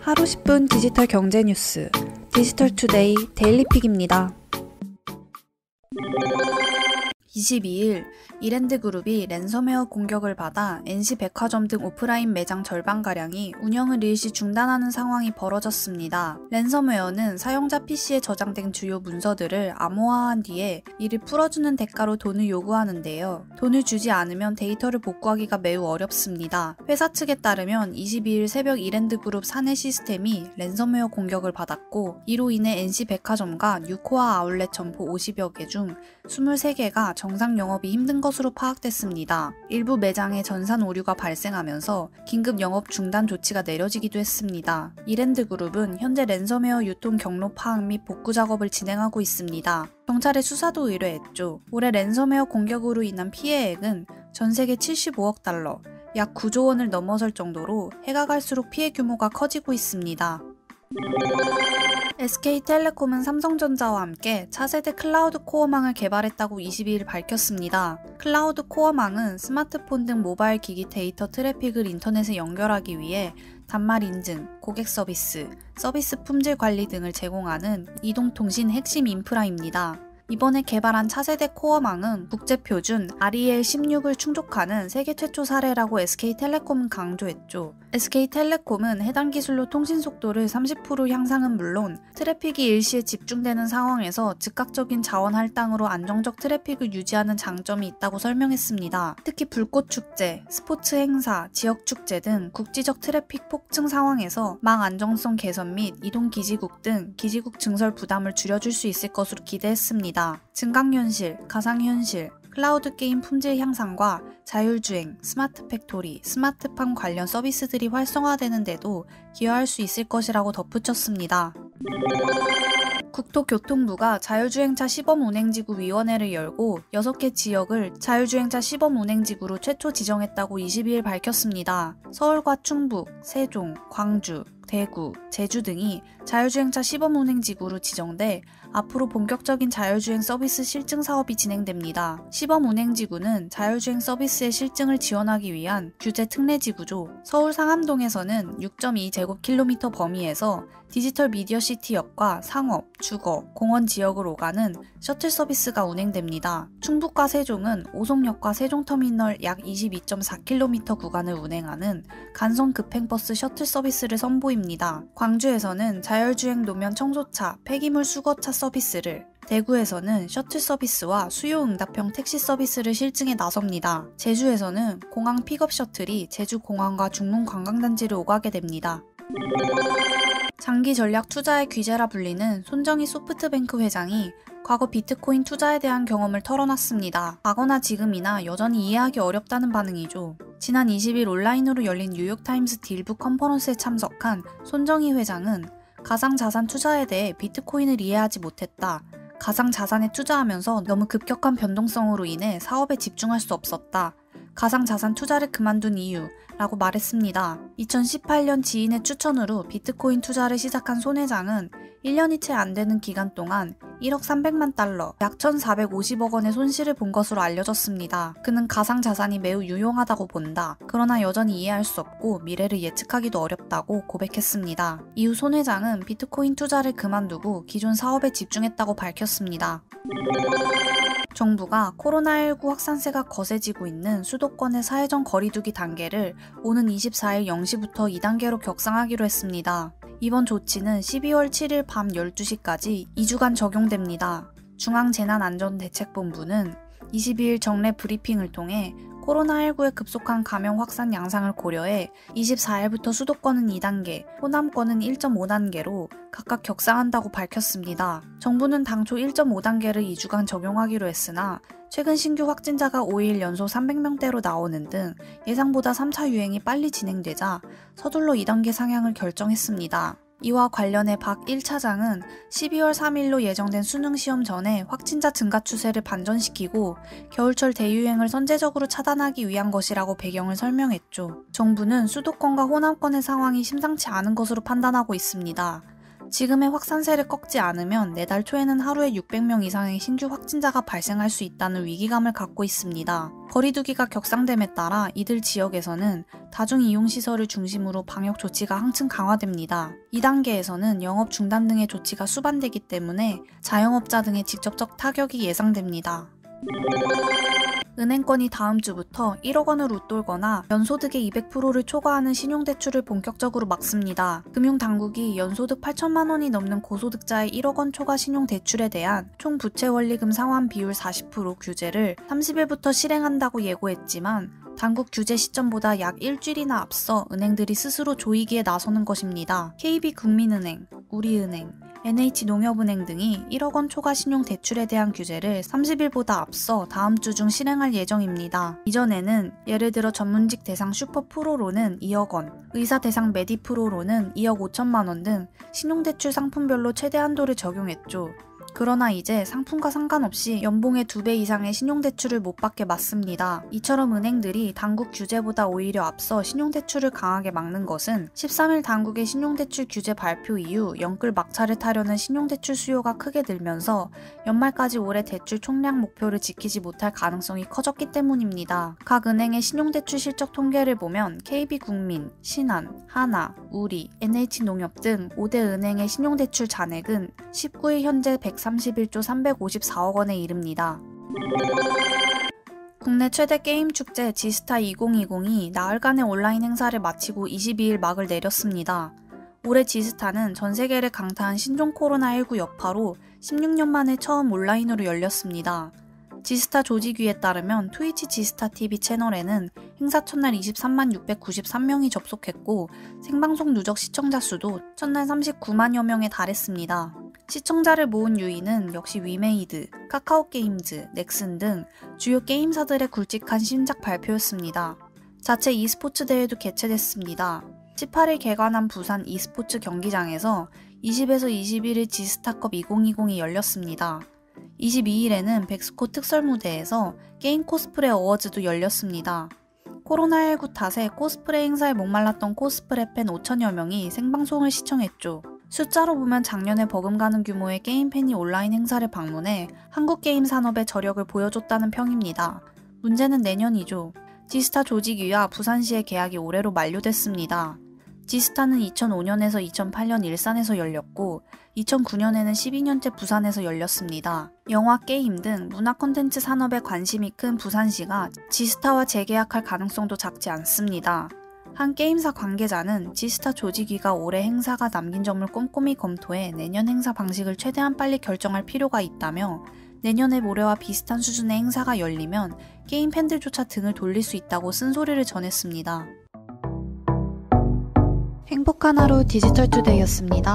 하루 10분 디지털 경제 뉴스 디지털투데이 데일리픽입니다. 22일 이랜드그룹이 랜섬웨어 공격을 받아 NC백화점 등 오프라인 매장 절반가량이 운영을 일시 중단하는 상황이 벌어졌습니다. 랜섬웨어는 사용자 PC에 저장된 주요 문서들을 암호화한 뒤에 이를 풀어주는 대가로 돈을 요구하는데요. 돈을 주지 않으면 데이터를 복구하기가 매우 어렵습니다. 회사 측에 따르면 22일 새벽 이랜드그룹 사내 시스템이 랜섬웨어 공격을 받았고, 이로 인해 NC백화점과 뉴코아 아울렛 점포 50여 개 중 23개가 정상 영업이 힘든 것으로 파악됐습니다. 일부 매장에 전산 오류가 발생하면서 긴급 영업 중단 조치가 내려지기도 했습니다. 이랜드그룹은 현재 랜섬웨어 유통 경로 파악 및 복구 작업을 진행하고 있습니다. 경찰에 수사도 의뢰했죠. 올해 랜섬웨어 공격으로 인한 피해액은 전 세계 75억 달러, 약 9조 원을 넘어설 정도로 해가 갈수록 피해 규모가 커지고 있습니다. SK텔레콤은 삼성전자와 함께 차세대 클라우드 코어망을 개발했다고 22일 밝혔습니다. 클라우드 코어망은 스마트폰 등 모바일 기기 데이터 트래픽을 인터넷에 연결하기 위해 단말 인증, 고객 서비스, 서비스 품질 관리 등을 제공하는 이동통신 핵심 인프라입니다. 이번에 개발한 차세대 코어망은 국제표준 REL16을 충족하는 세계 최초 사례라고 SK텔레콤은 강조했죠. SK텔레콤은 해당 기술로 통신 속도를 30% 향상은 물론 트래픽이 일시에 집중되는 상황에서 즉각적인 자원 할당으로 안정적 트래픽을 유지하는 장점이 있다고 설명했습니다. 특히 불꽃축제, 스포츠 행사, 지역축제 등 국지적 트래픽 폭증 상황에서 망 안정성 개선 및 이동기지국 등 기지국 증설 부담을 줄여줄 수 있을 것으로 기대했습니다. 증강현실, 가상현실, 클라우드 게임 품질 향상과 자율주행, 스마트 팩토리, 스마트팜 관련 서비스들이 활성화되는 데도 기여할 수 있을 것이라고 덧붙였습니다. 국토교통부가 자율주행차 시범운행지구 위원회를 열고 6개 지역을 자율주행차 시범운행지구로 최초 지정했다고 22일 밝혔습니다. 서울과 충북, 세종, 광주, 대구, 제주 등이 자율주행차 시범운행지구로 지정돼 앞으로 본격적인 자율주행 서비스 실증 사업이 진행됩니다. 시범운행지구는 자율주행 서비스의 실증을 지원하기 위한 규제 특례지구죠. 서울 상암동에서는 6.2제곱킬로미터 범위에서 디지털 미디어시티역과 상업, 주거, 공원 지역을 오가는 셔틀 서비스가 운행됩니다. 충북과 세종은 오송역과 세종터미널 약 22.4km 구간을 운행하는 간선 급행버스 셔틀 서비스를 선보입니다. 광주에서는 자율주행 노면 청소차, 폐기물 수거차 서비스를, 대구에서는 셔틀 서비스와 수요응답형 택시 서비스를 실증에 나섭니다. 제주에서는 공항 픽업 셔틀이 제주공항과 중문관광단지를 오가게 됩니다. 장기 전략 투자의 귀재라 불리는 손정희 소프트뱅크 회장이 과거 비트코인 투자에 대한 경험을 털어놨습니다. 과거나 지금이나 여전히 이해하기 어렵다는 반응이죠. 지난 20일 온라인으로 열린 뉴욕타임스 딜북 컨퍼런스에 참석한 손정희 회장은 가상자산 투자에 대해 비트코인을 이해하지 못했다. 가상자산에 투자하면서 너무 급격한 변동성으로 인해 사업에 집중할 수 없었다. 가상자산 투자를 그만둔 이유라고 말했습니다. 2018년 지인의 추천으로 비트코인 투자를 시작한 손 회장은 1년이 채 안 되는 기간 동안 1억 300만 달러, 약 1,450억 원의 손실을 본 것으로 알려졌습니다. 그는 가상자산이 매우 유용하다고 본다. 그러나 여전히 이해할 수 없고 미래를 예측하기도 어렵다고 고백했습니다. 이후 손 회장은 비트코인 투자를 그만두고 기존 사업에 집중했다고 밝혔습니다. 정부가 코로나19 확산세가 거세지고 있는 수도권의 사회적 거리두기 단계를 오는 24일 0시부터 2단계로 격상하기로 했습니다. 이번 조치는 12월 7일 밤 12시까지 2주간 적용됩니다. 중앙재난안전대책본부는 22일 정례 브리핑을 통해 코로나19의 급속한 감염 확산 양상을 고려해 24일부터 수도권은 2단계, 호남권은 1.5단계로 각각 격상한다고 밝혔습니다. 정부는 당초 1.5단계를 2주간 적용하기로 했으나 최근 신규 확진자가 5일 연속 300명대로 나오는 등 예상보다 3차 유행이 빨리 진행되자 서둘러 2단계 상향을 결정했습니다. 이와 관련해 박 1차장은 12월 3일로 예정된 수능시험 전에 확진자 증가 추세를 반전시키고 겨울철 대유행을 선제적으로 차단하기 위한 것이라고 배경을 설명했죠. 정부는 수도권과 호남권의 상황이 심상치 않은 것으로 판단하고 있습니다. 지금의 확산세를 꺾지 않으면 내달 초에는 하루에 600명 이상의 신규 확진자가 발생할 수 있다는 위기감을 갖고 있습니다. 거리두기가 격상됨에 따라 이들 지역에서는 다중이용시설을 중심으로 방역 조치가 한층 강화됩니다. 2단계에서는 영업 중단 등의 조치가 수반되기 때문에 자영업자 등의 직접적 타격이 예상됩니다. 은행권이 다음 주부터 1억 원을 웃돌거나 연소득의 200%를 초과하는 신용대출을 본격적으로 막습니다. 금융당국이 연소득 8천만 원이 넘는 고소득자의 1억 원 초과 신용대출에 대한 총 부채원리금 상환 비율 40% 규제를 30일부터 실행한다고 예고했지만 당국 규제 시점보다 약 일주일이나 앞서 은행들이 스스로 조이기에 나서는 것입니다. KB국민은행, 우리은행, NH농협은행 등이 1억 원 초과 신용 대출에 대한 규제를 30일보다 앞서 다음 주 중 실행할 예정입니다. 이전에는 예를 들어 전문직 대상 슈퍼프로로는 2억 원, 의사 대상 메디프로로는 2억 5천만 원 등 신용대출 상품별로 최대 한도를 적용했죠. 그러나 이제 상품과 상관없이 연봉의 2배 이상의 신용대출을 못 받게 막습니다. 이처럼 은행들이 당국 규제보다 오히려 앞서 신용대출을 강하게 막는 것은 13일 당국의 신용대출 규제 발표 이후 영끌 막차를 타려는 신용대출 수요가 크게 늘면서 연말까지 올해 대출 총량 목표를 지키지 못할 가능성이 커졌기 때문입니다. 각 은행의 신용대출 실적 통계를 보면 KB국민, 신한, 하나, 우리, NH농협 등 5대 은행의 신용대출 잔액은 19일 현재 131조 354억 원에 이릅니다. 국내 최대 게임 축제 지스타 2020이 나흘간의 온라인 행사를 마치고 22일 막을 내렸습니다. 올해 지스타는 전 세계를 강타한 신종 코로나19 여파로 16년 만에 처음 온라인으로 열렸습니다. 지스타 조직위에 따르면 트위치 지스타 TV 채널에는 행사 첫날 23만 693명이 접속했고 생방송 누적 시청자 수도 첫날 39만여 명에 달했습니다. 시청자를 모은 유이는 역시 위메이드, 카카오게임즈, 넥슨 등 주요 게임사들의 굵직한 신작 발표였습니다. 자체 e스포츠 대회도 개최됐습니다. 18일 개관한 부산 e스포츠 경기장에서 20에서 21일 지스타컵 2020이 열렸습니다. 22일에는 백스코 특설 무대에서 게임 코스프레 어워즈도 열렸습니다. 코로나19 탓에 코스프레 행사에 목말랐던 코스프레 팬 5천여 명이 생방송을 시청했죠. 숫자로 보면 작년에 버금가는 규모의 게임 팬이 온라인 행사를 방문해 한국 게임 산업의 저력을 보여줬다는 평입니다. 문제는 내년이죠. 지스타 조직위와 부산시의 계약이 올해로 만료됐습니다. 지스타는 2005년에서 2008년 일산에서 열렸고 2009년에는 12년째 부산에서 열렸습니다. 영화, 게임 등 문화 콘텐츠 산업에 관심이 큰 부산시가 지스타와 재계약할 가능성도 작지 않습니다. 한 게임사 관계자는 지스타 조직위가 올해 행사가 남긴 점을 꼼꼼히 검토해 내년 행사 방식을 최대한 빨리 결정할 필요가 있다며 내년에 올해와 비슷한 수준의 행사가 열리면 게임 팬들조차 등을 돌릴 수 있다고 쓴소리를 전했습니다. 행복한 하루 디지털투데이였습니다.